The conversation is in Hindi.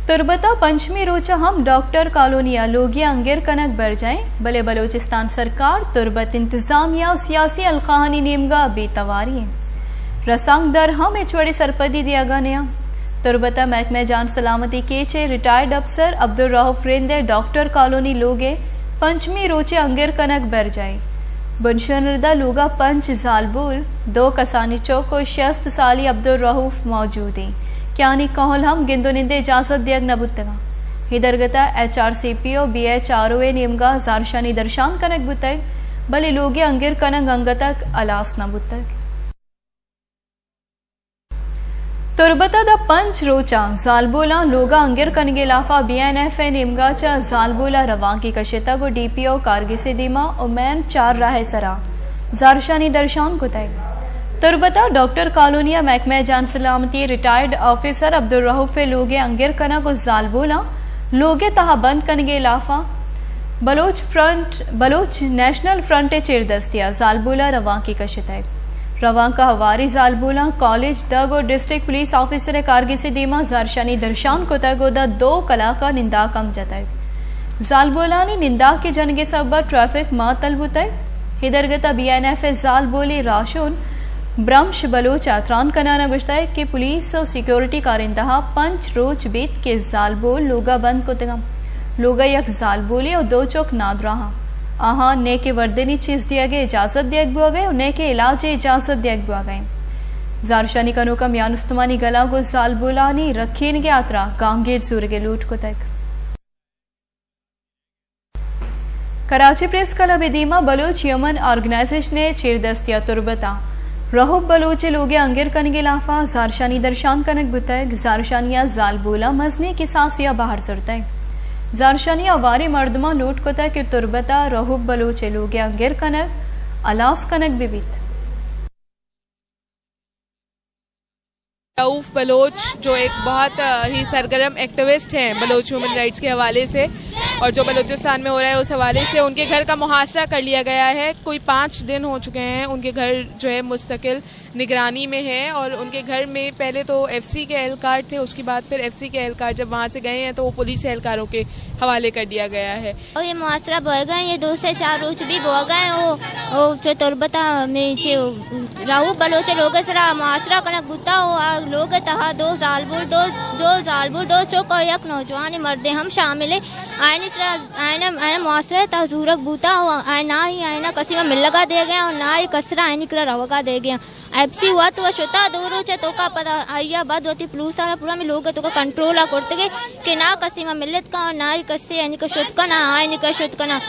तुरबता पंचमी रोचा हम डॉक्टर कॉलोनिया लोगिया अंगेर कनक बर जाए भले बलोचिस्तान सरकार तुरबत इंतजामिया सियासी अलखानी नेमगा बेतवारी रसांग दर हम एचवड़ी सरपदी दिया गया तुरबता महकमे जान सलामती के चे रिटायर्ड अफसर अब्दुल रऊफ रेंदे डॉक्टर कॉलोनी लोगे पंचमी रोचे अंगेर कनक बर जाए बुनशनरदा लोगा पंच जालबुल दो कसानी चौक और 60 साली अब्दुल रऊफ मौजूद हैं क्या कहल हम गिंदो निंदे इजाजत दियग नबुतगा हिदरगता HRCPO BHROA नेमगा जारशानी दर्शान कनक बुतग भले लोगे अंगेर कनक अंगतक अलास नबुतग तुरबता द पंच रोचा जालबोला लोगा अंगेर कनगे लाफा BNFA नेमगाचा जालबोला रवां की कशेता को DPO कारगिसे दीमा उमैन 4 राह सरा जारशानी दर्शान कुतै तुरबता डॉक्टर कॉलोनिया महकमे जान सलामती रिटायर्ड ऑफिसर अब्दुल रऊफे लोगे अंगेर कना को जालबोला लोगे तहा बंद कनगे लाफा बलोच नेशनल फ्रंट चेरदस्तिया जालबोला रवां की कशेता रवां का हवारी जालबोला कॉलेज दग और डिस्ट्रिक्ट पुलिस ऑफिसर कारगी से दीमा जारशानी दर्शान को तगोदा 2 कला का निंदा कम जतय जालबोला ने निंदा के जनगे सब ट्रैफिक मा तलबुतय हिदरगता BNFA जालबोली राशुन ब्रह्मश बलोच आत्रान कनाना गुश्तय कि पुलिस और सिक्योरिटी कारिंदहा पंच रोज बीत के जालबोल लोगा बंद को तगम लोगा यक जालबोली और 2 चौक नादराहा आहा ने के वर्दनी चीज दिया गए इजाजत दिया बुआ गए और ने के इलाज इजाजत दिया बुआ गए जारशानी का नुकम यानुस्तमानी गला को साल बुलानी रखीन के आतरा गांगेर सूर के लूट को तक कराची प्रेस क्लब दीमा बलोच यमन ऑर्गेनाइजेशन ने चेरदस्तिया तुरबता रहुब बलोचे लोगे अंगेर कनगे लाफा जारशानी दर्शान कनक बुतक जारशानिया जालबोला मजनी की सासिया बाहर सुरतक जारशानी अवारी मर्दमा लूट को था कि तुरबता रहुब बलोचे लोगे अंगेर कनक अलास कनक बिबित रऊफ बलोच जो एक बहुत ही सरगर्म एक्टिविस्ट हैं बलोच ह्यूमन राइट्स के हवाले से और जो बलूचिस्तान में हो रहा है उस हवाले से उनके घर का मुहासरा कर लिया गया है। कोई 5 दिन हो चुके हैं उनके घर जो है मुस्तकिल निगरानी में है और उनके घर में पहले तो FC के एहलकार थे, उसके बाद फिर FC के एहलकार जब वहाँ से गए हैं तो वो पुलिस एहलकारों के हवाले कर दिया गया है। और ये मुआसरा बोए गए ये 2 से 4 रोज भी बोए गए वो जो तुरबता में राहू बलोचे लोग सरा मुआसरा कनक बुता हो लोग तहा 2 जालबुर 2 चौक और 1 नौजवान मर्दे हम शामिल है आयना मुआसरा तहजूरक बूता हो ना ही आयना कसी में मिल लगा दे गया और ना ही कसरा आयनी करा रवगा दे गया FC हुआ तो शुता दूर चे तो का पता आया बाद होती पुलिस सारा पूरा में लोग तो का कंट्रोल करते के ना कसी में मिलत का ना ही कसी यानी का शुद्ध का ना आयनी का शुद्ध का ना